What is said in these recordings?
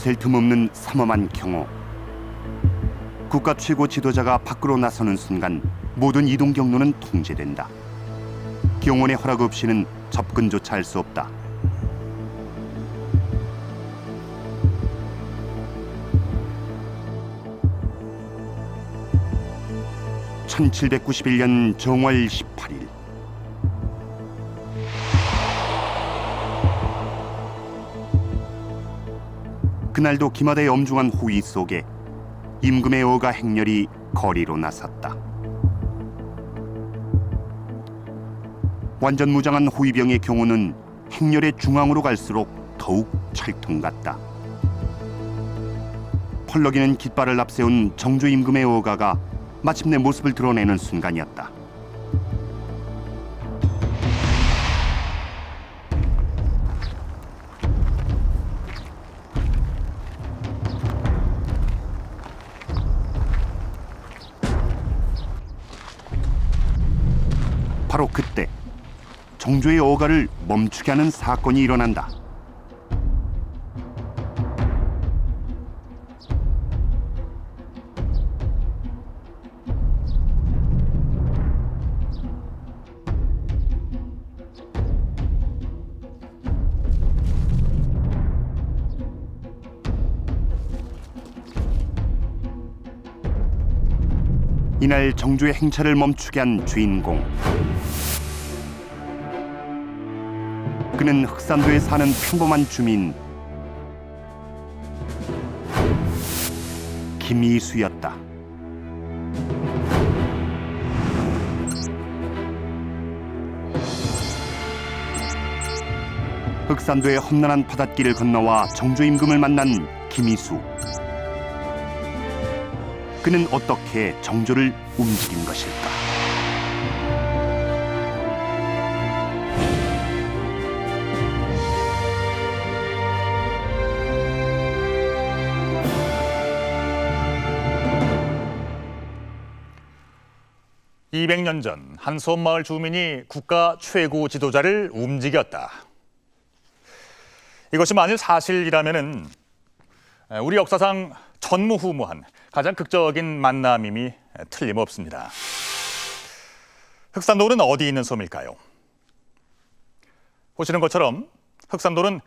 있을 틈 없는 삼엄한 경호. 국가 최고 지도자가 밖으로 나서는 순간 모든 이동 경로는 통제된다. 경호원의 허락 없이는 접근조차 할 수 없다. (1791년) 정월 18일 그날도 기마다의 엄중한 호위 속에 임금의 어가 행렬이 거리로 나섰다. 완전 무장한 호위병의 경우는 행렬의 중앙으로 갈수록 더욱 철통 같다. 펄럭이는 깃발을 앞세운 정조 임금의 어가가 마침내 모습을 드러내는 순간이었다. 바로 그때 정조의 어가를 멈추게 하는 사건이 일어난다. 이날 정조의 행차를 멈추게 한 주인공. 그는 흑산도에 사는 평범한 주민 김이수였다. 흑산도의 험난한 바닷길을 건너와 정조 임금을 만난 김이수. 그는 어떻게 정조를 움직인 것일까? (200년) 전 한 섬마을 주민이 국가 최고 지도자를 움직였다. 이것이 만일 사실이라면은 우리 역사상 전무후무한 가장 극적인 만남임이 틀림없습니다. 흑산도는 어디 있는 섬일까요? 보시는 것처럼 흑산도는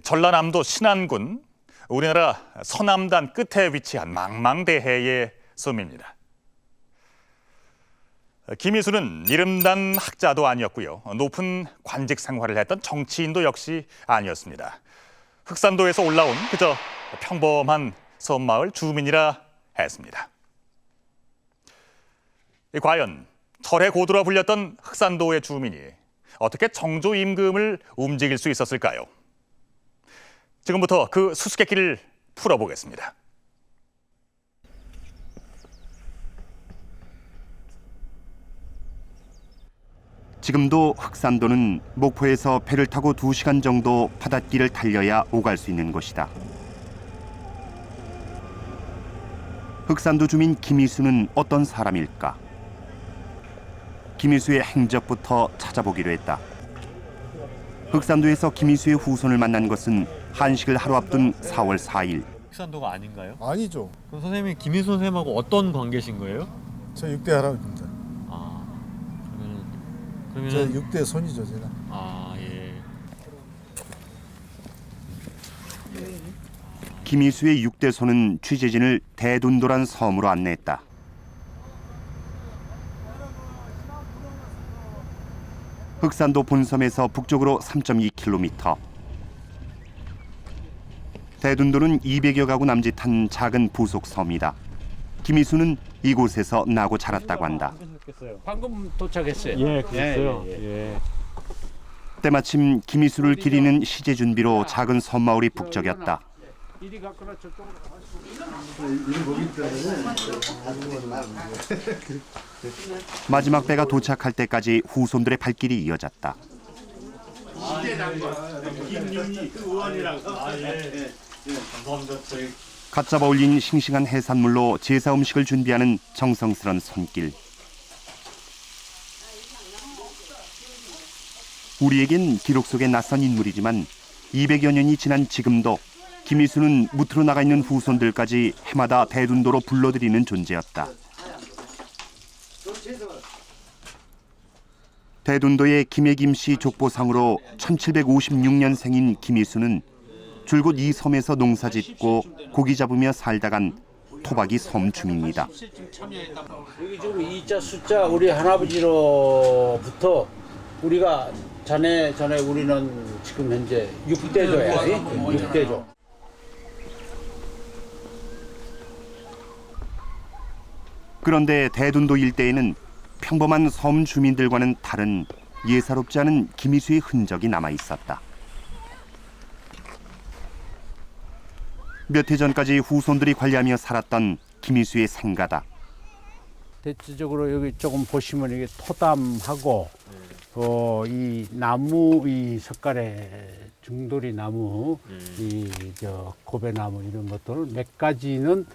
전라남도 신안군 우리나라 서남단 끝에 위치한 망망대해의 섬입니다. 김이수는 이름난 학자도 아니었고요. 높은 관직 생활을 했던 정치인도 역시 아니었습니다. 흑산도에서 올라온 그저 평범한 섬마을 주민이라 했습니다. 과연 철의 고도라 불렸던 흑산도의 주민이 어떻게 정조 임금을 움직일 수 있었을까요? 지금부터 그 수수께끼를 풀어보겠습니다. 지금도 흑산도는 목포에서 배를 타고 2시간 정도 바닷길을 달려야 오갈 수 있는 곳이다. 흑산도 주민 김이수는 어떤 사람일까? 김이수의 행적부터 찾아보기로 했다. 흑산도에서 김이수의 후손을 만난 것은 한식을 하루 앞둔 4월 4일. 흑산도가 아닌가요? 아니죠. 그럼 선생님이 김희수 선생님하고 어떤 관계신 거예요? 저 6대 할아버지입니다. 아, 저 그러면은 6대 손이죠, 제가. 아, 예. 김이수의 6대 손은 취재진을 대둔도란 섬으로 안내했다. 흑산도 본섬에서 북쪽으로 3.2km. 대둔도는 200여 가구 남짓한 작은 부속 섬이다. 김이수는 이곳에서 나고 자랐다고 한다. 방금 도착했어요. 예, 그랬어요. 예. 때마침 김이수를 기리는 시제 준비로 작은 섬마을이 북적였다. 이리 갔거나 저쪽으로 마지막 배가 도착할 때까지 후손들의 발길이 이어졌다. 갓 잡아 올린 싱싱한 해산물로 제사 음식을 준비하는 정성스런 손길. 우리에겐 기록 속의 낯선 인물이지만 200여 년이 지난 지금도 김희수는 무트로 나가 있는 후손들까지 해마다 대둔도로 불러들이는 존재였다. 대둔도의 김해김씨 족보상으로 1756년생인 김희수는 줄곧 이 섬에서 농사짓고 고기 잡으며 살다간 토박이 섬 주민이다. 여기 지금 2자 숫자 우리 할아버지로부터 우리가 전에 우리는 지금 현재 6대조야. 6대조. 그런데 대둔도 일대에는 평범한 섬 주민들과는 다른 예사롭지 않은 김희수의 흔적이 남아 있었다. 몇 해 전까지 후손들이 관리하며 살았던 김희수의 생가다. 대체적으로 여기 조금 보시면 이게 토담하고 이 나무 이 석가래 중돌이 나무 이 저 고배나무 이런 것들 몇 가지는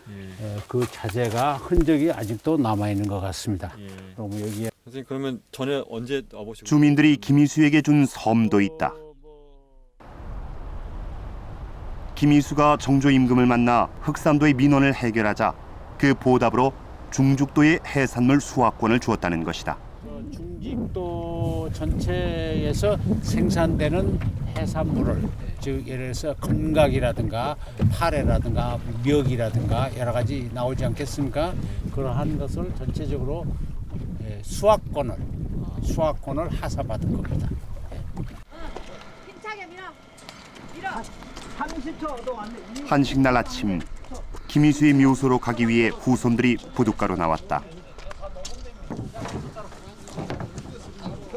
그 자재가 흔적이 아직도 남아 있는 것 같습니다. 그럼 여기에 선생님 그러면 전에 언제 와보시고? 주민들이 김희수에게 준 섬도 있다. 김희수가 정조 임금을 만나 흑산도의 민원을 해결하자 그 보답으로 중죽도의 해산물 수확권을 주었다는 것이다. 중직도 전체에서 생산되는 해산물을 즉 예를 들어서 건각이라든가 파래라든가 미역이라든가 여러 가지 나오지 않겠습니까? 그러한 것을 전체적으로 수확권을 하사받은 겁니다. 힘차게 밀어. 한식날 아침 김희수의 묘소로 가기 위해 후손들이 부둣가로 나왔다.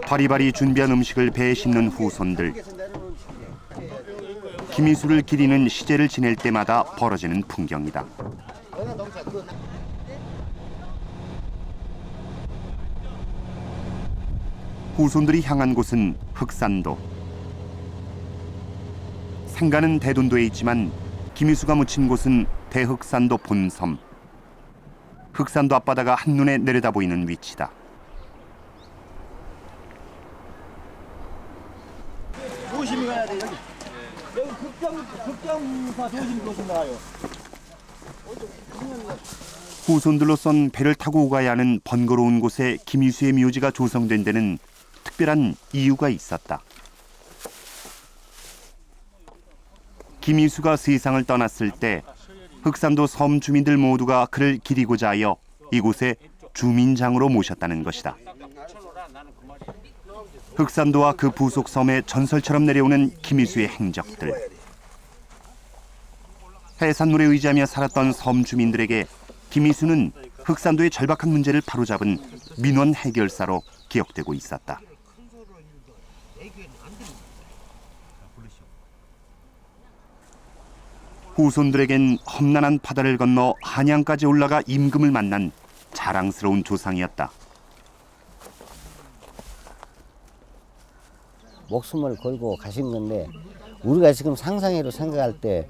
바리바리 준비한 음식을 배에 싣는 후손들. 김희수를 기리는 시제를 지낼 때마다 벌어지는 풍경이다. 후손들이 향한 곳은 흑산도. 생가는 대둔도에 있지만 김희수가 묻힌 곳은 대흑산도 본섬. 흑산도 앞바다가 한눈에 내려다 보이는 위치다. 조심히 가야 돼. 여기 극장사 조심히 조심하요. 후손들로 쏜 배를 타고 오가야 하는 번거로운 곳에 김희수의 묘지가 조성된 데는 특별한 이유가 있었다. 김희수가 세상을 떠났을 때 흑산도 섬 주민들 모두가 그를 기리고자 하여 이곳에 주민장으로 모셨다는 것이다. 흑산도와 그 부속 섬에 전설처럼 내려오는 김희수의 행적들. 해산물에 의지하며 살았던 섬 주민들에게 김희수는 흑산도의 절박한 문제를 바로잡은 민원 해결사로 기억되고 있었다. 후손들에겐 험난한 바다를 건너 한양까지 올라가 임금을 만난 자랑스러운 조상이었다. 목숨을 걸고 가신 건데 우리가 지금 상상해로 생각할 때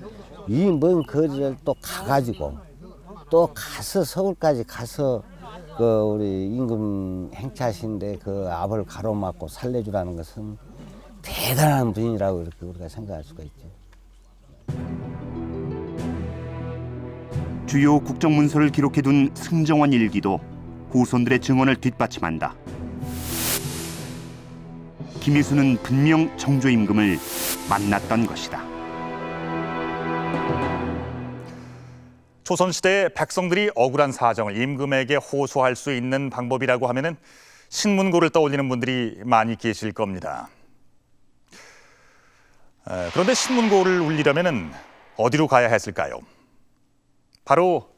이 먼 거리를 또 가가지고 또 가서 서울까지 가서 그 우리 임금 행차하신데 그 압을 가로막고 살려주라는 것은 대단한 분이라고 이렇게 우리가 생각할 수가 있죠. 주요 국정문서를 기록해둔 승정원 일기도 후손들의 증언을 뒷받침한다. 김희수는 분명 정조 임금을 만났던 것이다. 조선시대 백성들이 억울한 사정을 임금에게 호소할 수 있는 방법이라고 하면은 신문고를 떠올리는 분들이 많이 계실 겁니다. 그런데 신문고를 울리려면은 어디로 가야 했을까요? 바로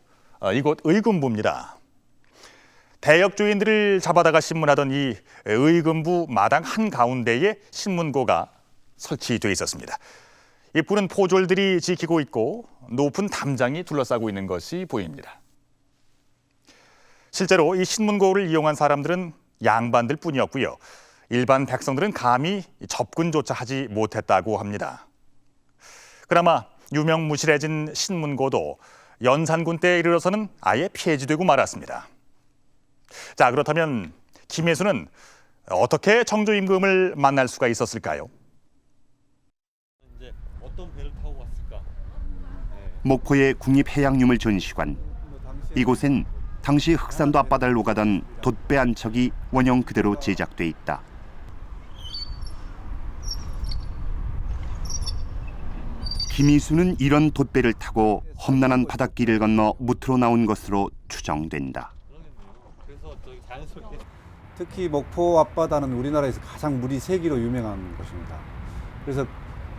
이곳 의금부입니다. 대역주인들을 잡아다가 신문하던 이 의금부 마당 한가운데에 신문고가 설치되어 있었습니다. 이 푸른 포졸들이 지키고 있고 높은 담장이 둘러싸고 있는 것이 보입니다. 실제로 이 신문고를 이용한 사람들은 양반들 뿐이었고요. 일반 백성들은 감히 접근조차 하지 못했다고 합니다. 그나마 유명무실해진 신문고도 연산군 때에 이르러서는 아예 폐지되고 말았습니다. 자, 그렇다면 김혜수는 어떻게 정조 임금을 만날 수가 있었을까요? 이제 어떤 배를 타고 왔을까? 목포의 국립해양유물 전시관. 이곳엔 당시 흑산도 앞바다를 오가던 돛배 한 척이 원형 그대로 제작돼 있다. 김희수는 이런 돛배를 타고 험난한 바닷길을 건너 무트로 나온 것으로 추정된다. 특히 목포 앞바다는 우리나라에서 가장 물이 세기로 유명한 곳입니다. 그래서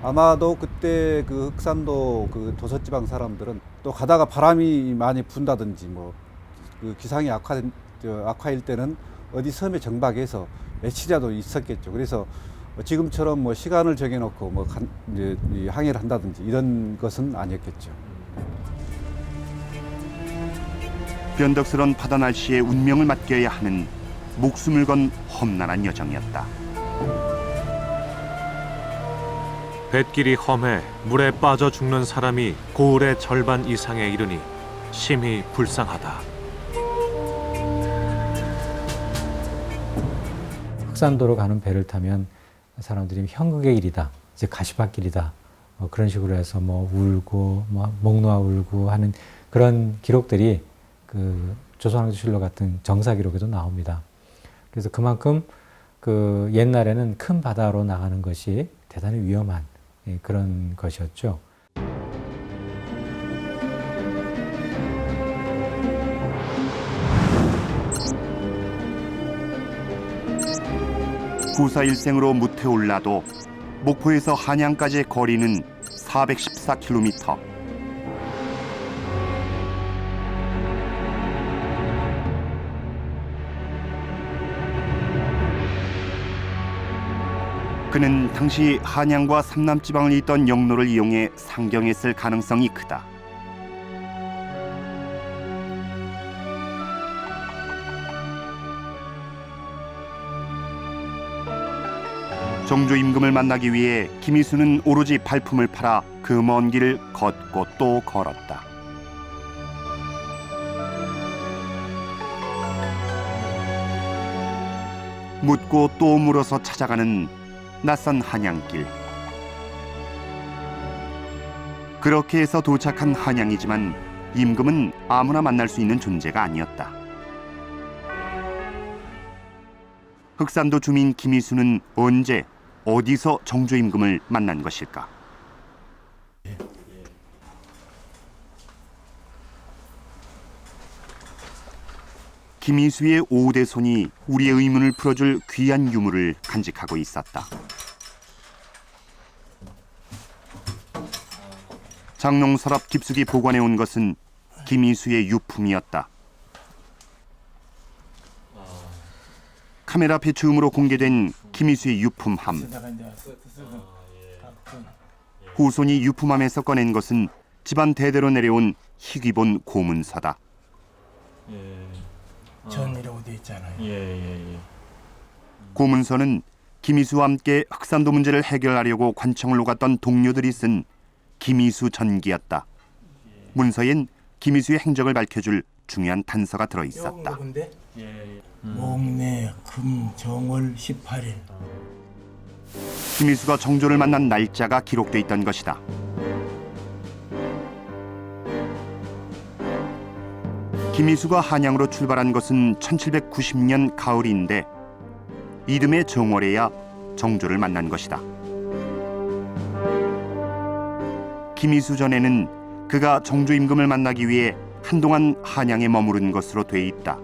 아마도 그때 그 흑산도 그 도서지방 사람들은 또 가다가 바람이 많이 분다든지 뭐 그 기상이 악화일 때는 어디 섬에 정박해서 며칠이라도 있었겠죠. 그래서 지금처럼 뭐 시간을 정해놓고 뭐 이제 항해를 한다든지 이런 것은 아니었겠죠. 변덕스런 바다 날씨에 운명을 맡겨야 하는 목숨을 건 험난한 여정이었다. 뱃길이 험해 물에 빠져 죽는 사람이 고을의 절반 이상에 이르니 심히 불쌍하다. 흑산도로 가는 배를 타면 사람들이 형극의 길이다, 이제 가시밭길이다, 그런 식으로 해서 뭐 울고, 뭐 목 놓아 울고 하는 그런 기록들이 그 조선왕조실록 같은 정사 기록에도 나옵니다. 그래서 그만큼 그 옛날에는 큰 바다로 나가는 것이 대단히 위험한 그런 것이었죠. 구사일생으로 무태 올라도 목포에서 한양까지의 거리는 414km. 그는 당시 한양과 삼남지방을 잇던 영로를 이용해 상경했을 가능성이 크다. 정조 임금을 만나기 위해 김희수는 오로지 발품을 팔아 그 먼 길을 걷고 또 걸었다. 묻고 또 물어서 찾아가는 낯선 한양길. 그렇게 해서 도착한 한양이지만 임금은 아무나 만날 수 있는 존재가 아니었다. 흑산도 주민 김희수는 언제 어디서 정조 임금을 만난 것일까? 김희수의 5대 손이 우리의 의문을 풀어줄 귀한 유물을 간직하고 있었다. 장롱 서랍 깊숙이 보관해 온 것은 김희수의 유품이었다. 카메라 배추음으로 공개된 김희수의 유품함. 후손이 유품함에서 꺼낸 것은 집안 대대로 내려온 희귀본 고문서다. 전이라고 돼 있잖아요. 고문서는 김희수와 함께 흑산도 문제를 해결하려고 관청을 오갔던 동료들이 쓴 김희수 전기였다. 문서엔 김희수의 행적을 밝혀줄 중요한 단서가 들어있었다. 목내 금 정월 18일. 김희수가 정조를 만난 날짜가 기록돼 있던 것이다. 김희수가 한양으로 출발한 것은 1790년 가을인데 이듬해 정월에야 정조를 만난 것이다. 김희수 전에는 그가 정조 임금을 만나기 위해 한동안 한양에 머무른 것으로 돼 있다.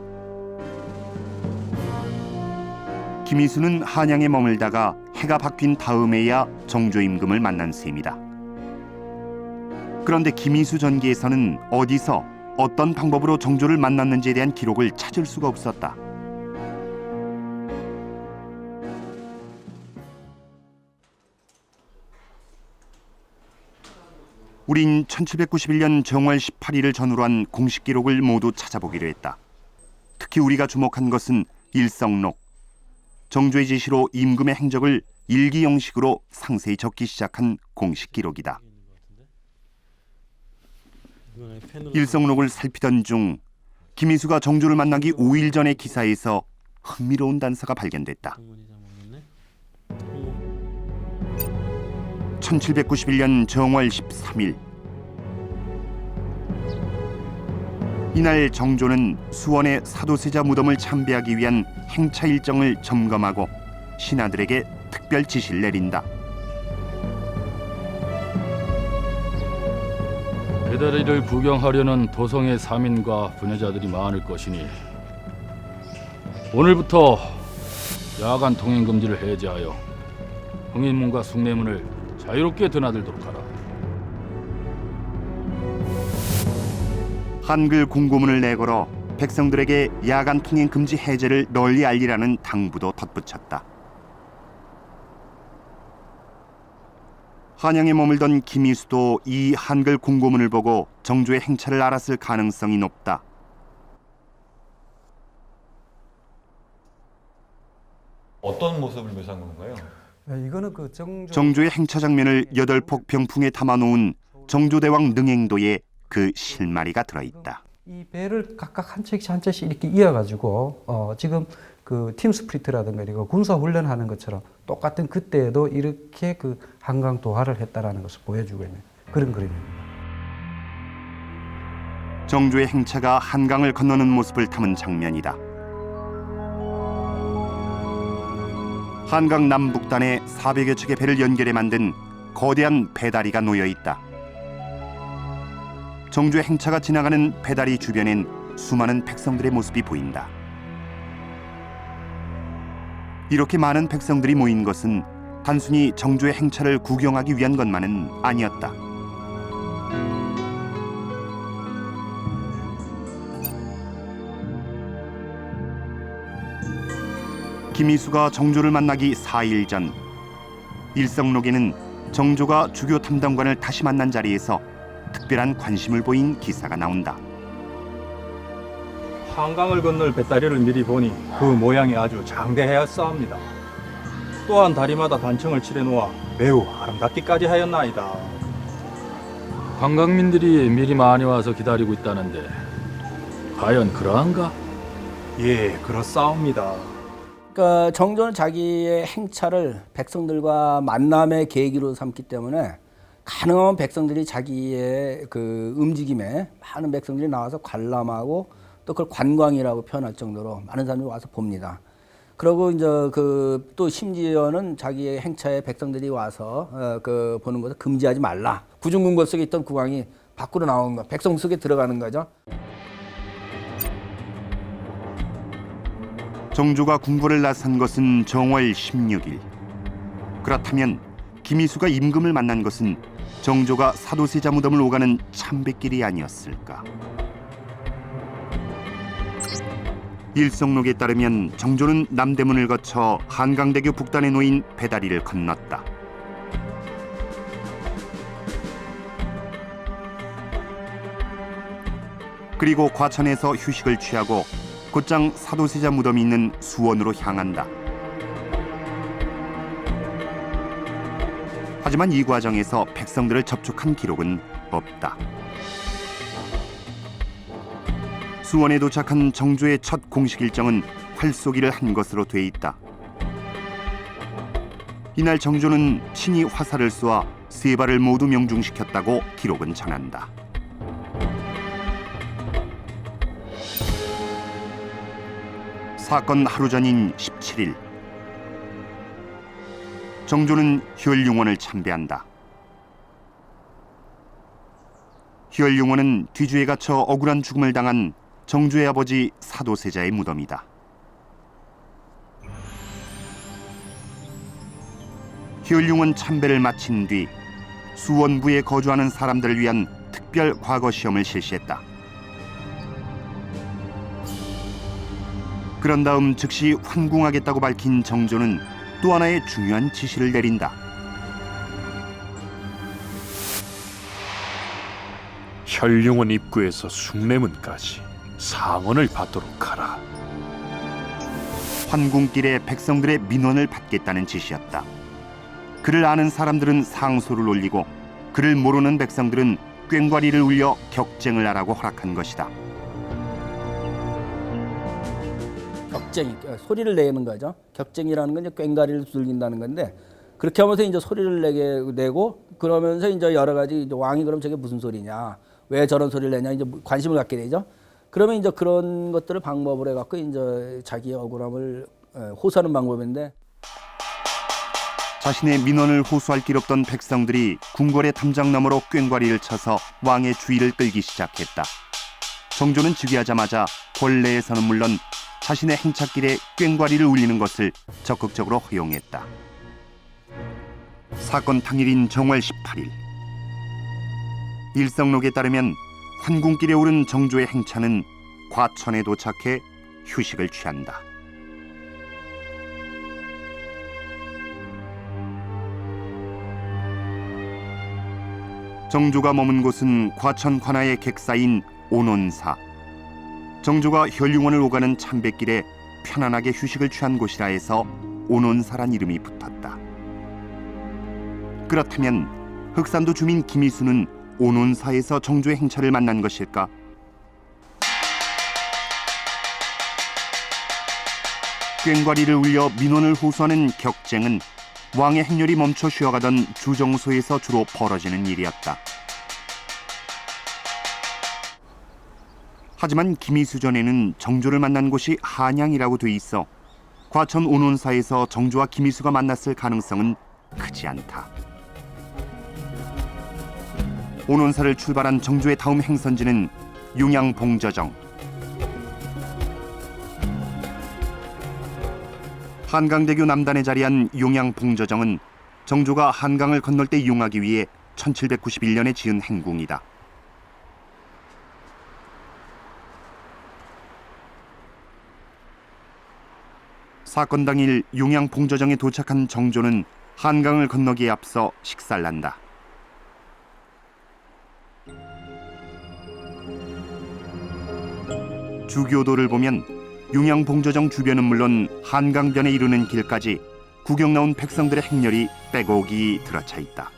김희수는 한양에 머물다가 해가 바뀐 다음에야 정조 임금을 만난 셈이다. 그런데 김희수 전기에서는 어디서 어떤 방법으로 정조를 만났는지에 대한 기록을 찾을 수가 없었다. 우린 1791년 정월 18일을 전후로 한 공식 기록을 모두 찾아보기로 했다. 특히 우리가 주목한 것은 일성록. 정조의 지시로 임금의 행적을 일기 형식으로 상세히 적기 시작한 공식 기록이다. 일성록을 살피던 중 김희수가 정조를 만나기 5일 전의 기사에서 흥미로운 단서가 발견됐다. 1791년 정월 13일 이날 정조는 수원의 사도세자 무덤을 참배하기 위한 행차 일정을 점검하고 신하들에게 특별 지시를 내린다. 배다리를 구경하려는 도성의 사민과 부녀자들이 많을 것이니 오늘부터 야간 통행 금지를 해제하여 흥인문과 숭례문을 자유롭게 드나들도록 하라. 한글 공고문을 내걸어 백성들에게 야간 통행 금지 해제를 널리 알리라는 당부도 덧붙였다. 한양에 머물던 김희수도 이 한글 공고문을 보고 정조의 행차를 알았을 가능성이 높다. 어떤 모습을 묘사한 건가요? 이거는 그 정조의 행차 장면을 8폭 병풍에 담아놓은 정조대왕 능행도에 그 실마리가 들어있다. 이 배를 각각 한 척씩 한 척씩 이렇게 이어가지고 지금 그 팀 스프리트라든가 이거 군사 훈련하는 것처럼 똑같은 그때에도 이렇게 그 한강 도하를 했다라는 것을 보여주고 있는 그런 그림입니다. 정조의 행차가 한강을 건너는 모습을 담은 장면이다. 한강 남북단에 400여 척의 배를 연결해 만든 거대한 배다리가 놓여 있다. 정조의 행차가 지나가는 배다리 주변엔 수많은 백성들의 모습이 보인다. 이렇게 많은 백성들이 모인 것은 단순히 정조의 행차를 구경하기 위한 것만은 아니었다. 김희수가 정조를 만나기 4일 전, 일성록에는 정조가 주교 탐정관을 다시 만난 자리에서 특별한 관심을 보인 기사가 나온다. 한강을 건널 배다리를 미리 보니 그 모양이 아주 장대하였사옵니다. 또한 다리마다 단청을 칠해 놓아 매우 아름답기까지 하였나이다. 관광민들이 미리 많이 와서 기다리고 있다는데 과연 그러한가? 예, 그렇사옵니다. 그러니까 정조는 자기의 행차를 백성들과 만남의 계기로 삼기 때문에 가능하면 백성들이 자기의 그 움직임에 많은 백성들이 나와서 관람하고 또 그걸 관광이라고 표현할 정도로 많은 사람들이 와서 봅니다. 그리고 이제 그 또 심지어는 자기의 행차에 백성들이 와서 그 보는 것을 금지하지 말라. 구중궁궐 속에 있던 국왕이 밖으로 나오는 거, 백성 속에 들어가는 거죠. 정조가 궁궐을 나선 것은 정월 16일. 그렇다면 김희수가 임금을 만난 것은 정조가 사도세자 무덤을 오가는 참배길이 아니었을까? 일성록에 따르면 정조는 남대문을 거쳐 한강대교 북단에 놓인 배다리를 건넜다. 그리고 과천에서 휴식을 취하고 곧장 사도세자 무덤이 있는 수원으로 향한다. 하지만 이 과정에서 백성들을 접촉한 기록은 없다. 수원에 도착한 정조의 첫 공식 일정은 활쏘기를 한 것으로 돼 있다. 이날 정조는 친히 화살을 쏘아 세 발을 모두 명중시켰다고 기록은 전한다. 사건 하루 전인 17일, 정조는 혈융원을 참배한다. 혈융원은 뒤주에 갇혀 억울한 죽음을 당한 정조의 아버지 사도세자의 무덤이다. 혈융원 참배를 마친 뒤 수원부에 거주하는 사람들을 위한 특별 과거 시험을 실시했다. 그런 다음 즉시 환궁하겠다고 밝힌 정조는 또 하나의 중요한 지시를 내린다. 혈룡원 입구에서 숭례문까지 상언을 받도록 하라. 환궁길에 백성들의 민원을 받겠다는 지시였다. 그를 아는 사람들은 상소를 올리고 그를 모르는 백성들은 꽹과리를 울려 격쟁을 하라고 허락한 것이다. 격쟁, 소리를 내는 거죠. 격쟁이라는 건 이제 꽹과리를 두들긴다는 건데 그렇게 하면서 이제 소리를 내고 그러면서 이제 여러 가지 이제 왕이 그럼 저게 무슨 소리냐, 왜 저런 소리를 내냐 이제 관심을 갖게 되죠. 그러면 이제 그런 것들을 방법으로 해갖고 이제 자기의 억울함을 호소하는 방법인데. 자신의 민원을 호소할 길 없던 백성들이 궁궐의 담장 너머로 꽹과리를 쳐서 왕의 주의를 끌기 시작했다. 정조는 즉위하자마자 권례에서는 물론 자신의 행차길에 꽹과리를 울리는 것을 적극적으로 허용했다. 사건 당일인 정월 18일. 일성록에 따르면 환궁길에 오른 정조의 행차는 과천에 도착해 휴식을 취한다. 정조가 머문 곳은 과천 관하의 객사인 온온사. 정조가 혈융원을 오가는 참배길에 편안하게 휴식을 취한 곳이라 해서 온온사란 이름이 붙었다. 그렇다면 흑산도 주민 김희수는 온온사에서 정조의 행차를 만난 것일까? 꽹과리를 울려 민원을 호소하는 격쟁은 왕의 행렬이 멈춰 쉬어가던 주정소에서 주로 벌어지는 일이었다. 하지만 김희수 전에는 정조를 만난 곳이 한양이라고 돼 있어 과천 온온사에서 정조와 김희수가 만났을 가능성은 크지 않다. 온온사를 출발한 정조의 다음 행선지는 융양봉저정. 한강대교 남단에 자리한 융양봉저정은 정조가 한강을 건널 때 이용하기 위해 1791년에 지은 행궁이다. 사건 당일 융양봉저정에 도착한 정조는 한강을 건너기에 앞서 식사를 한다. 주교도를 보면 융양봉저정 주변은 물론 한강변에 이르는 길까지 구경 나온 백성들의 행렬이 빼곡이 들어차 있다.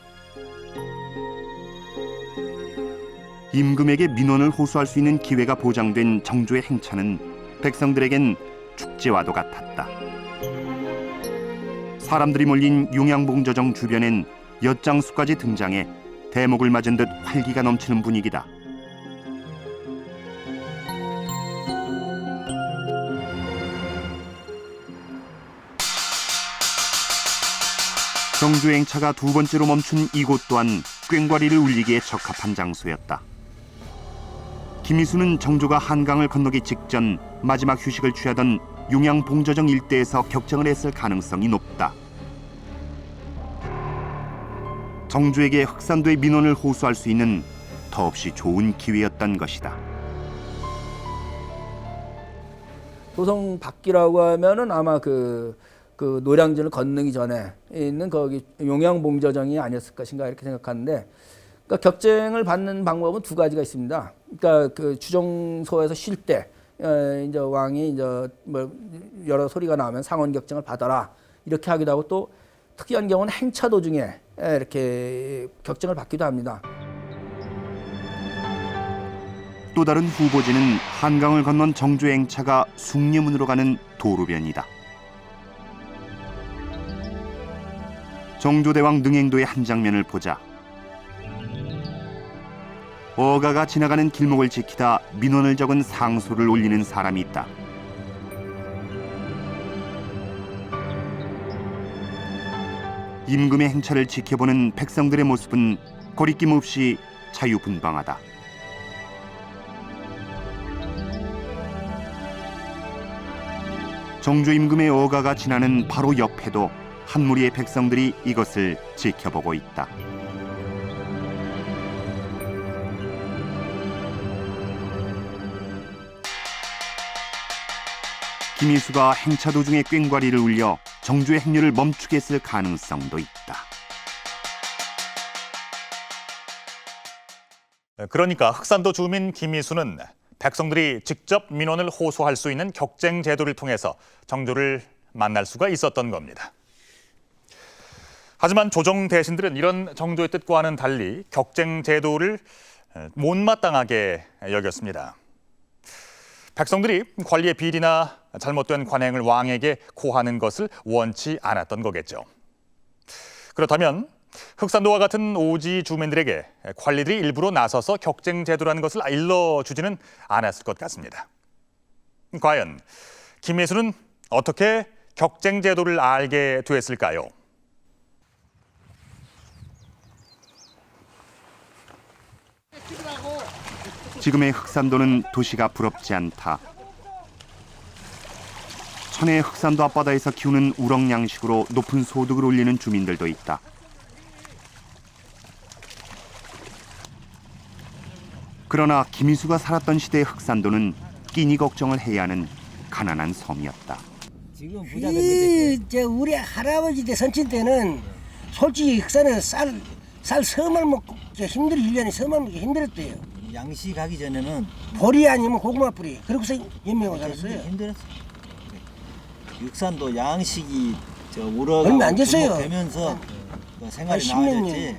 임금에게 민원을 호소할 수 있는 기회가 보장된 정조의 행차는 백성들에겐 축제와도 같았다. 사람들이 몰린 융양봉저정 주변엔 엿장수까지 등장해 대목을 맞은 듯 활기가 넘치는 분위기다. 정조의 행차가 두 번째로 멈춘 이곳 또한 꽹과리를 울리기에 적합한 장소였다. 김희수는 정조가 한강을 건너기 직전 마지막 휴식을 취하던 융양봉저정 일대에서 격정을 했을 가능성이 높다. 정조에게 흑산도의 민원을 호소할 수 있는 더없이 좋은 기회였던 것이다. 도성 밖이라고 하면은 아마 그 노량진을 건너기 전에 있는 거기 용양봉저정이 아니었을 것인가 이렇게 생각하는데, 그러니까 격쟁을 받는 방법은 두 가지가 있습니다. 그러니까 그 주정소에서 쉴 때 이제 왕이 이제 뭐 여러 소리가 나오면 상원 격쟁을 받아라 이렇게 하기도 하고, 또 특이한 경우는 행차 도중에 이렇게 격쟁을 받기도 합니다. 또 다른 후보지는 한강을 건넌 정조의 행차가 숭례문으로 가는 도로변이다. 정조대왕 능행도의 한 장면을 보자. 어가가 지나가는 길목을 지키다 민원을 적은 상소를 올리는 사람이 있다. 임금의 행차를 지켜보는 백성들의 모습은 거리낌 없이 자유분방하다. 정조 임금의 어가가 지나는 바로 옆에도 한 무리의 백성들이 이것을 지켜보고 있다. 김희수가 행차 도중에 꽹과리를 울려 정조의 행렬을 멈추게 했을 가능성도 있다. 그러니까 흑산도 주민 김희수는 백성들이 직접 민원을 호소할 수 있는 격쟁 제도를 통해서 정조를 만날 수가 있었던 겁니다. 하지만 조정 대신들은 이런 정조의 뜻과는 달리 격쟁 제도를 못마땅하게 여겼습니다. 백성들이 관리의 비리나 잘못된 관행을 왕에게 고하는 것을 원치 않았던 거겠죠. 그렇다면 흑산도와 같은 오지 주민들에게 관리들이 일부러 나서서 격쟁 제도라는 것을 일러주지는 않았을 것 같습니다. 과연 김혜수는 어떻게 격쟁 제도를 알게 됐을까요? 지금의 흑산도는 도시가 부럽지 않다. 천혜의 흑산도 앞바다에서 키우는 우럭 양식으로 높은 소득을 올리는 주민들도 있다. 그러나 김희수가 살았던 시대의 흑산도는 끼니 걱정을 해야 하는 가난한 섬이었다. 지금 우리 할아버지 때 선친 때는 솔직히 흑산에서 쌀 서말 먹고 힘들어 1년에 서말 먹기 힘들었대요. 양식하기 전에는 보리 아니면 고구마 뿌리 그러고서 연명하고 살았어요. 힘들었어요. 육산도 양식이 우럭 얼마 안 됐어요. 되면서 생활이 나아졌지.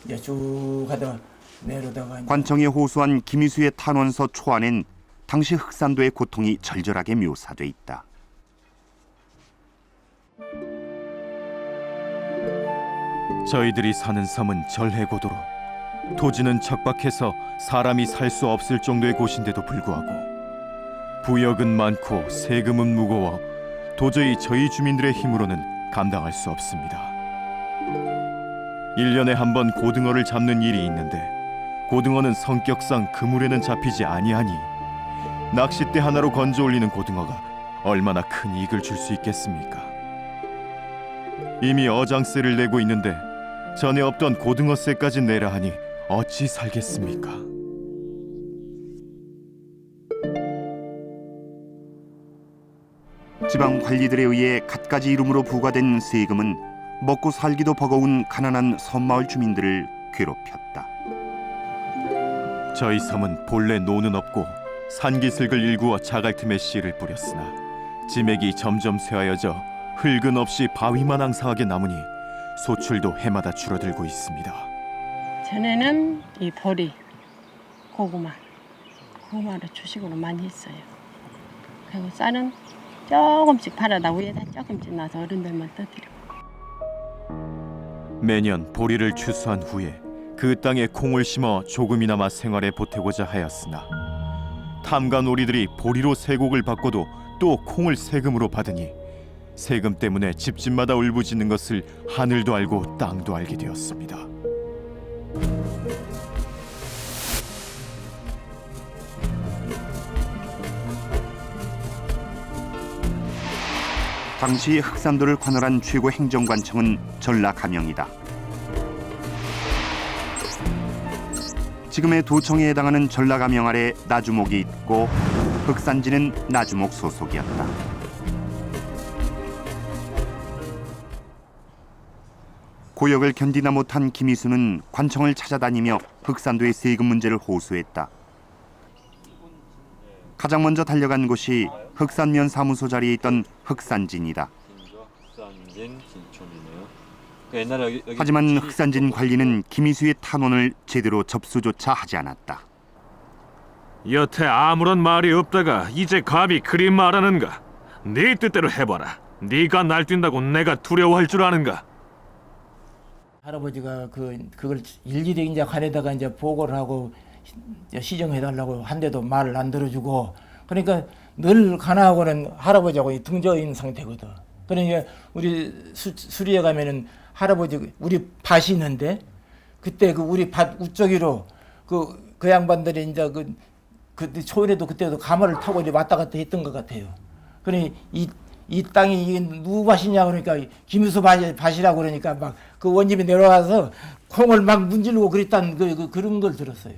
이제 쭉 하다가 내려다가 관청에 호소한 김희수의 탄원서 초안엔 당시 흑산도의 고통이 절절하게 묘사돼 있다. 저희들이 사는 섬은 절해고도로 토지는 척박해서 사람이 살 수 없을 정도의 곳인데도 불구하고 부역은 많고 세금은 무거워 도저히 저희 주민들의 힘으로는 감당할 수 없습니다. 1년에 한 번 고등어를 잡는 일이 있는데 고등어는 성격상 그물에는 잡히지 아니하니 낚싯대 하나로 건져 올리는 고등어가 얼마나 큰 이익을 줄 수 있겠습니까? 이미 어장세를 내고 있는데 전에 없던 고등어세까지 내라 하니 어찌 살겠습니까? 지방 관리들에 의해 갖가지 이름으로 부과된 세금은 먹고 살기도 버거운 가난한 섬마을 주민들을 괴롭혔다. 저희 섬은 본래 노는 없고 산기슭을 일구어 자갈 틈에 씨를 뿌렸으나 지맥이 점점 쇠하여져 흙은 없이 바위만 앙상하게 남으니 소출도 해마다 줄어들고 있습니다. 전에는 이 보리, 고구마를 주식으로 많이 했어요. 그리고 쌀은 조금씩 팔아다 위에다 조금씩 놔서 어른들만 떠드리고. 매년 보리를 추수한 후에 그 땅에 콩을 심어 조금이나마 생활에 보태고자 하였으나 탐관오리들이 보리로 세곡을 받고도 또 콩을 세금으로 받으니 세금 때문에 집집마다 울부짖는 것을 하늘도 알고 땅도 알게 되었습니다. 당시 흑산도를 관할한 최고 행정관청은 전라감영이다. 지금의 도청에 해당하는 전라감영 아래 나주목이 있고 흑산지는 나주목 소속이었다. 고역을 견디다 못한 김희수는 관청을 찾아다니며 흑산도의 세금 문제를 호소했다. 가장 먼저 달려간 곳이 흑산면 사무소 자리에 있던 흑산진이다. 흑산진 진촌이네요. 옛날에 여기 하지만 흑산진 관리는 김희수의 탄원을 제대로 접수조차 하지 않았다. 여태 아무런 말이 없다가 이제 감히 그리 말하는가? 네 뜻대로 해봐라. 네가 날뛴다고 내가 두려워할 줄 아는가? 할아버지가 그걸 일일이 이제 관에다가 이제 보고를 하고 시정해달라고 한데도 말을 안 들어주고 그러니까 늘 가나하고는 할아버지하고 등저인 상태거든. 그러니까 우리 수리에 가면은 할아버지 우리 밭이 있는데 그때 우리 밭 우쪽으로 그 양반들이 이제 그 초원에도 그때도 가마를 타고 이제 왔다 갔다 했던 것 같아요. 그러니 이 땅이 이게 누구 밭이냐 그러니까 김유수 밭이라고 그러니까 막 그 원집이 내려와서 콩을 막 문지르고 그랬다는 그런 걸 들었어요.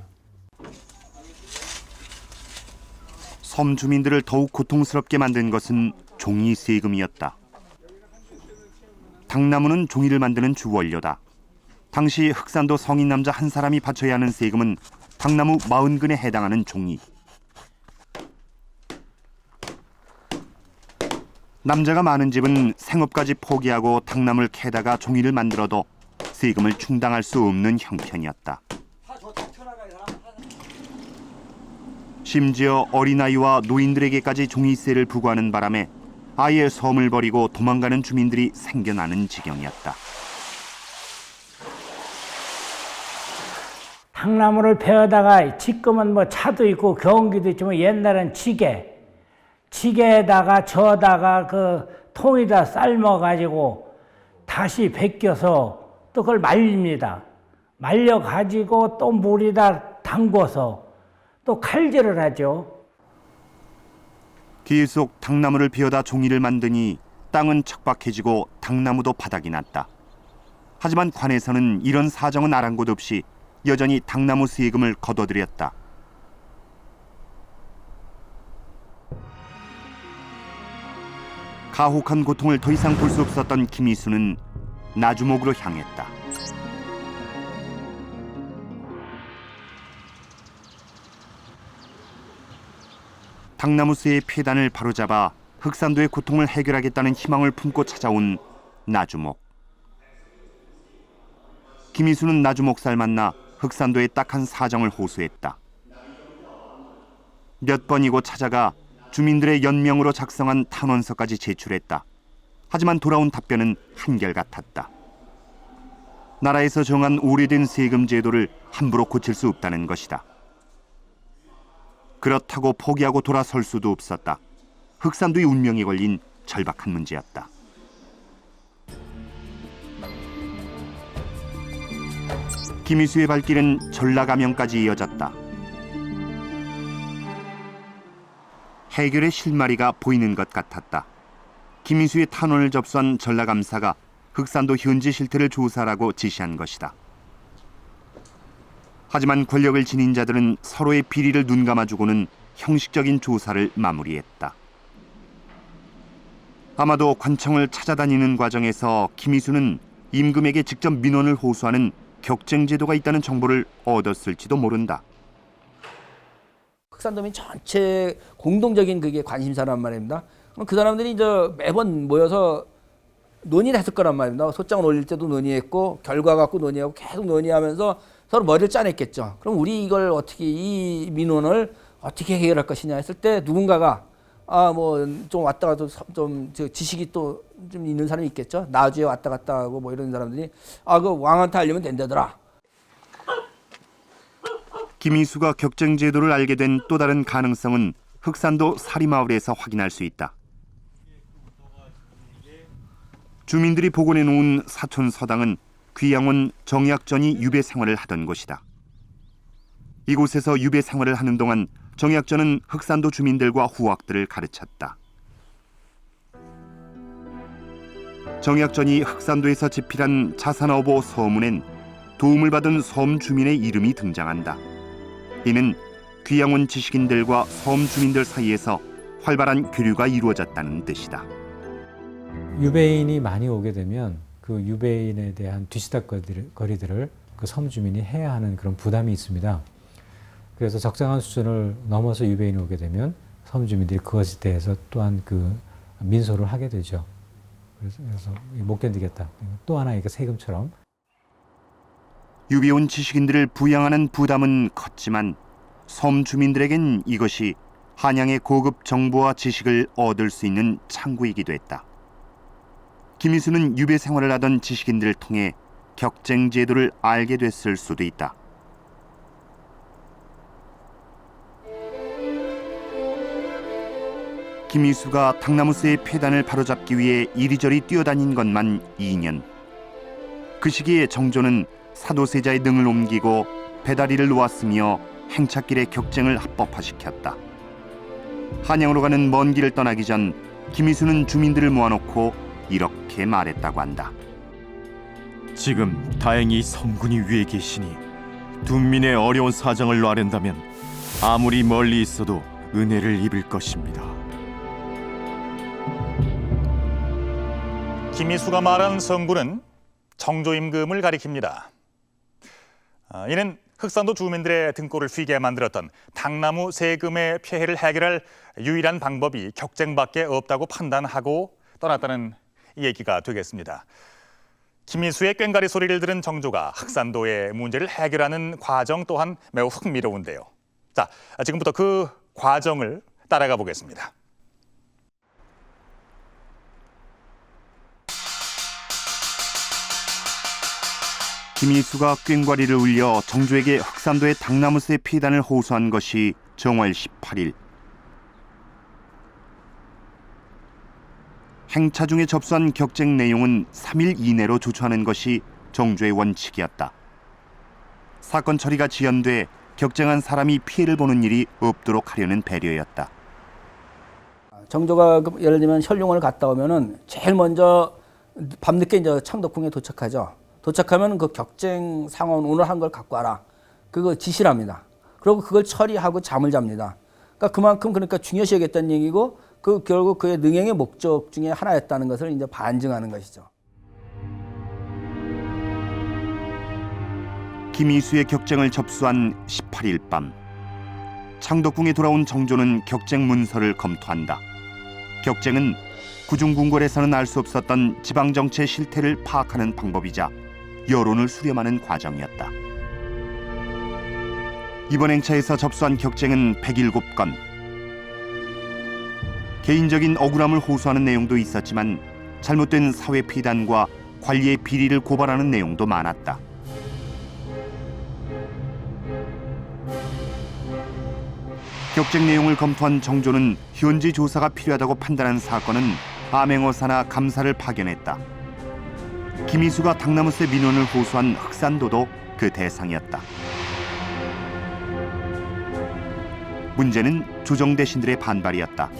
섬 주민들을 더욱 고통스럽게 만든 것은 종이 세금이었다. 당나무는 종이를 만드는 주원료다. 당시 흑산도 성인 남자 한 사람이 바쳐야 하는 세금은 당나무 40근에 해당하는 종이. 남자가 많은 집은 생업까지 포기하고 당나무를 캐다가 종이를 만들어도 세금을 충당할 수 없는 형편이었다. 심지어 어린아이와 노인들에게까지 종이세를 부과하는 바람에 아예 섬을 버리고 도망가는 주민들이 생겨나는 지경이었다. 당나무를 베어다가 지금은 뭐 차도 있고 경기도 있지만 옛날엔 지게에다가 저다가 그 통에다 삶아가지고 다시 벗겨서 또 그걸 말립니다. 말려가지고 또 물에다 담궈서 또 칼질을 하죠. 계속 당나무를 베어다 종이를 만드니 땅은 척박해지고 당나무도 바닥이 났다. 하지만 관에서는 이런 사정은 아랑곳 없이 여전히 당나무 세금을 거둬들였다. 가혹한 고통을 더 이상 볼 수 없었던 김희수는 나주목으로 향했다. 당나무수의 폐단을 바로잡아 흑산도의 고통을 해결하겠다는 희망을 품고 찾아온 나주목. 김희수는 나주목살 만나 흑산도의 딱한 사정을 호소했다. 몇 번이고 찾아가 주민들의 연명으로 작성한 탄원서까지 제출했다. 하지만 돌아온 답변은 한결같았다. 나라에서 정한 오래된 세금 제도를 함부로 고칠 수 없다는 것이다. 그렇다고 포기하고 돌아설 수도 없었다. 흑산도의 운명이 걸린 절박한 문제였다. 김희수의 발길은 전라가명까지 이어졌다. 해결의 실마리가 보이는 것 같았다. 김희수의 탄원을 접수한 전라감사가 흑산도 현지 실태를 조사하라고 지시한 것이다. 하지만 권력을 지닌 자들은 서로의 비리를 눈감아주고는 형식적인 조사를 마무리했다. 아마도 관청을 찾아다니는 과정에서 김희수는 임금에게 직접 민원을 호소하는 격쟁제도가 있다는 정보를 얻었을지도 모른다. 흑산도민 전체 공동적인 그게 관심사란 말입니다. 그럼 그 사람들이 이제 매번 모여서 논의를 했을 거란 말입니다. 소장을 올릴 때도 논의했고 결과 갖고 논의하고 계속 논의하면서 서로 머리를 짜냈겠죠. 그럼 우리 이걸 어떻게 이 민원을 어떻게 해결할 것이냐 했을 때 누군가가 뭐 좀 왔다 가도 좀 지식이 또 좀 있는 사람이 있겠죠. 나주에 왔다 갔다 하고 뭐 이런 사람들이 그 왕한테 알리면 된다더라. 김희수가 격쟁제도를 알게 된 또 다른 가능성은 흑산도 사리마을에서 확인할 수 있다. 주민들이 복원해 놓은 사촌 서당은 귀양원 정약전이 유배 생활을 하던 곳이다. 이곳에서 유배 생활을 하는 동안 정약전은 흑산도 주민들과 후학들을 가르쳤다. 정약전이 흑산도에서 집필한 자산어보 서문엔 도움을 받은 섬 주민의 이름이 등장한다. 이는 귀양원 지식인들과 섬 주민들 사이에서 활발한 교류가 이루어졌다는 뜻이다. 유배인이 많이 오게 되면 그 유배인에 대한 뒤치다거리들을 그 섬 주민이 해야 하는 그런 부담이 있습니다. 그래서 적정한 수준을 넘어서 유배인이 오게 되면 섬 주민들이 그것에 대해서 또한 그 민소를 하게 되죠. 그래서 못 견디겠다. 또 하나 이게 세금처럼. 유배 온 지식인들을 부양하는 부담은 컸지만 섬 주민들에겐 이것이 한양의 고급 정보와 지식을 얻을 수 있는 창구이기도 했다. 김희수는 유배 생활을 하던 지식인들을 통해 격쟁 제도를 알게 됐을 수도 있다. 김희수가 당나무수의 폐단을 바로잡기 위해 이리저리 뛰어다닌 것만 2년. 그 시기에 정조는 사도세자의 능을 옮기고 배다리를 놓았으며 행차길의 격쟁을 합법화시켰다. 한양으로 가는 먼 길을 떠나기 전 김희수는 주민들을 모아놓고 이렇게 말했다고 한다. 지금 다행히 성군이 위에 계시니 둔민의 어려운 사정을 놔랜다면 아무리 멀리 있어도 은혜를 입을 것입니다. 김희수가 말한 성군은 정조임금을 가리킵니다. 이는 흑산도 주민들의 등골을 휘게 만들었던 당나무 세금의 폐해를 해결할 유일한 방법이 격쟁밖에 없다고 판단하고 떠났다는 얘기가 되겠습니다. 김희수의 꽹과리 소리를 들은 정조가 흑산도의 문제를 해결하는 과정 또한 매우 흥미로운데요. 자, 지금부터 그 과정을 따라가 보겠습니다. 김일수가 꽹과리를 울려 정조에게 흑산도의 당나무새 피단을 호소한 것이 정월 18일. 행차 중에 접수한 격쟁 내용은 3일 이내로 조처하는 것이 정조의 원칙이었다. 사건 처리가 지연돼 격쟁한 사람이 피해를 보는 일이 없도록 하려는 배려였다. 정조가 예를 들면 현룡을 갔다 오면은 제일 먼저 밤늦게 이제 창덕궁에 도착하죠. 도착하면 그 격쟁 상황 오늘 한 걸 갖고 와라. 그거 지시를 합니다. 그리고 그걸 처리하고 잠을 잡니다. 그러니까 그만큼 그러니까 중요시 여겼다는 얘기고 그 결국 그의 능행의 목적 중에 하나였다는 것을 이제 반증하는 것이죠. 김일수의 격쟁을 접수한 18일 밤, 창덕궁에 돌아온 정조는 격쟁 문서를 검토한다. 격쟁은 구중궁궐에서는 알 수 없었던 지방정치의 실태를 파악하는 방법이자 여론을 수렴하는 과정이었다. 이번 행차에서 접수한 격쟁은 107건. 개인적인 억울함을 호소하는 내용도 있었지만 잘못된 사회 피단과 관리의 비리를 고발하는 내용도 많았다. 격쟁 내용을 검토한 정조는 현지 조사가 필요하다고 판단한 사건은 암행어사나 감사를 파견했다. 김일수가 당나무새 민원을 호소한 흑산도도 그 대상이었다. 문제는 조정 대신들의 반발이었다.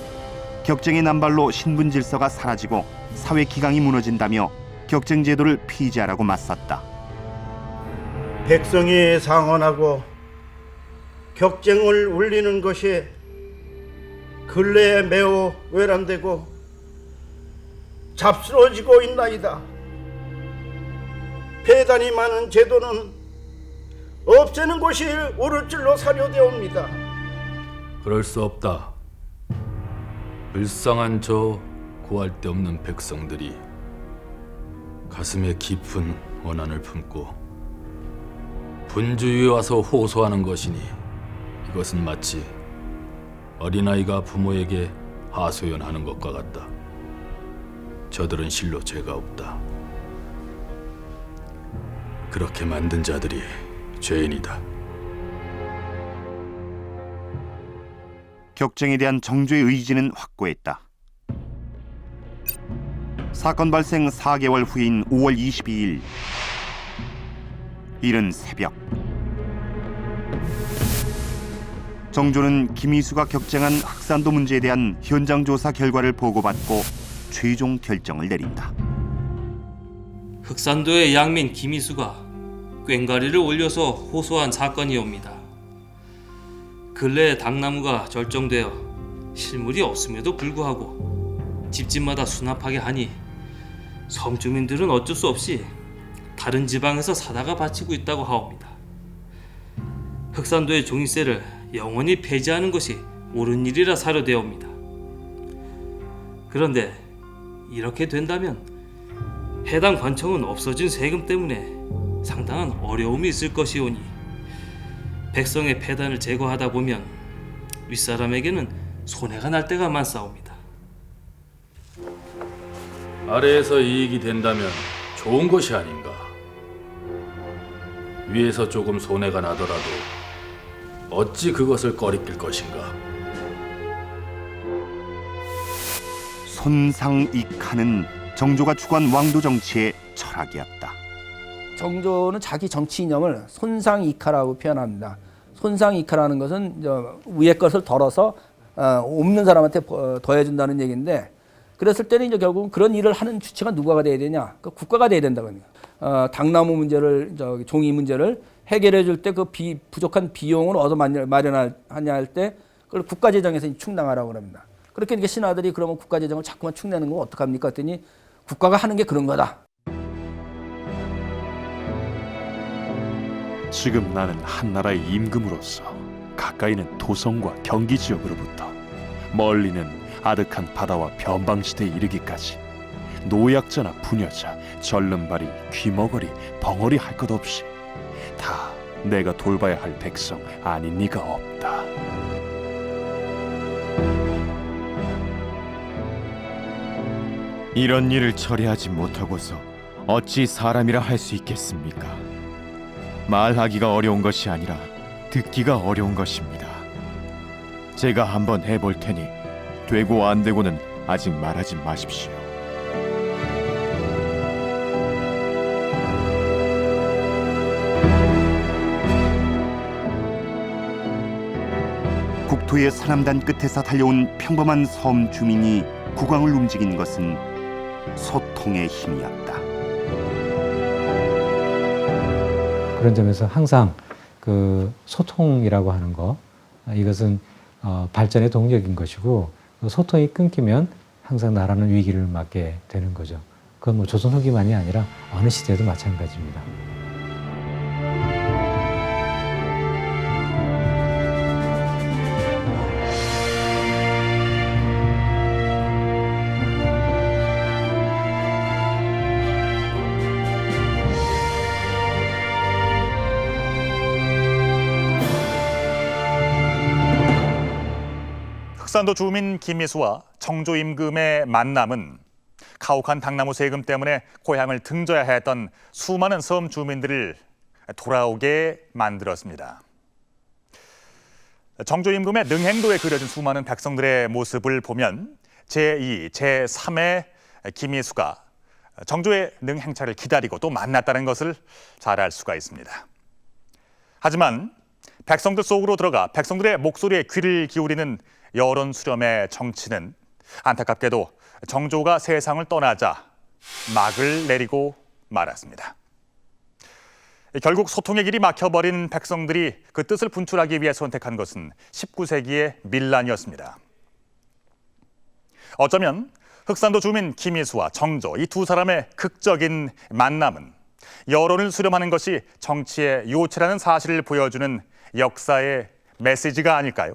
격쟁의 남발로 신분 질서가 사라지고 사회 기강이 무너진다며 격쟁 제도를 폐지하라고 맞섰다. 백성이 상언하고 격쟁을 울리는 것이 근래에 매우 외람되고 잡스러워지고 있나이다. 폐단이 많은 제도는 없애는 것이 옳을 줄로 사료되옵니다. 그럴 수 없다. 불쌍한 저 구할 데 없는 백성들이 가슴에 깊은 원한을 품고 분주에 와서 호소하는 것이니 이것은 마치 어린아이가 부모에게 하소연하는 것과 같다. 저들은 실로 죄가 없다. 그렇게 만든 자들이 죄인이다. 격쟁에 대한 정조의 의지는 확고했다. 사건 발생 4개월 후인 5월 22일 이른 새벽, 정조는 김일수가 격쟁한 흑산도 문제에 대한 현장 조사 결과를 보고받고 최종 결정을 내린다. 흑산도의 양민 김일수가 꽹과리를 올려서 호소한 사건이옵니다. 근래에 당나무가 절정되어 실물이 없음에도 불구하고 집집마다 수납하게 하니 섬 주민들은 어쩔 수 없이 다른 지방에서 사다가 바치고 있다고 하옵니다. 흑산도의 종이세를 영원히 폐지하는 것이 옳은 일이라 사료되옵니다. 그런데 이렇게 된다면 해당 관청은 없어진 세금 때문에 상당한 어려움이 있을 것이오니 백성의 폐단을 제거하다 보면 윗사람에게는 손해가 날 때가 많사옵니다. 아래에서 이익이 된다면 좋은 것이 아닌가. 위에서 조금 손해가 나더라도 어찌 그것을 꺼리낄 것인가. 손상익하는 정조가 추구한 왕도 정치의 철학이었다. 정조는 자기 정치 이념을 손상이카라고 표현합니다. 손상이카라는 것은 위의 것을 덜어서 없는 사람한테 더해준다는 얘기인데, 그랬을 때는 이제 결국은 그런 일을 하는 주체가 누가 돼야 되냐? 그 국가가 돼야 된다고 합니다. 당나무 문제를, 종이 문제를 해결해 줄 때 그 부족한 비용을 얻어 마련하냐 할 때 그걸 국가 재정에서 충당하라고 합니다. 그렇게 이제 신하들이 그러면 국가 재정을 자꾸만 축내는 건 어떡합니까? 했더니 국가가 하는 게 그런 거다. 지금 나는 한나라의 임금으로서 가까이는 도성과 경기 지역으로부터 멀리는 아득한 바다와 변방시대에 이르기까지 노약자나 부녀자, 절름발이, 귀머거리, 벙어리 할 것 없이 다 내가 돌봐야 할 백성 아닌 니가 없다. 이런 일을 처리하지 못하고서 어찌 사람이라 할 수 있겠습니까? 말하기가 어려운 것이 아니라 듣기가 어려운 것입니다. 제가 한번 해볼 테니 되고 안 되고는 아직 말하지 마십시오. 국토의 사람단 끝에서 달려온 평범한 섬 주민이 국왕을 움직인 것은 소통의 힘이었다. 그런 점에서 항상 그 소통이라고 하는 거, 이것은 발전의 동력인 것이고, 소통이 끊기면 항상 나라는 위기를 맞게 되는 거죠. 그건 뭐 조선 후기만이 아니라 어느 시대도 마찬가지입니다. 흑산도 주민 김미수와 정조 임금의 만남은 가혹한 당나무 세금 때문에 고향을 등져야 했던 수많은 섬 주민들을 돌아오게 만들었습니다. 정조 임금의 능행도에 그려진 수많은 백성들의 모습을 보면 제2, 제3의 김미수가 정조의 능행차를 기다리고 또 만났다는 것을 잘 알 수가 있습니다. 하지만 백성들 속으로 들어가 백성들의 목소리에 귀를 기울이는 여론 수렴의 정치는 안타깝게도 정조가 세상을 떠나자 막을 내리고 말았습니다. 결국 소통의 길이 막혀버린 백성들이 그 뜻을 분출하기 위해 선택한 것은 19세기의 밀란이었습니다. 어쩌면 흑산도 주민 김미수와 정조, 이 두 사람의 극적인 만남은 여론을 수렴하는 것이 정치의 요체라는 사실을 보여주는 역사의 메시지가 아닐까요?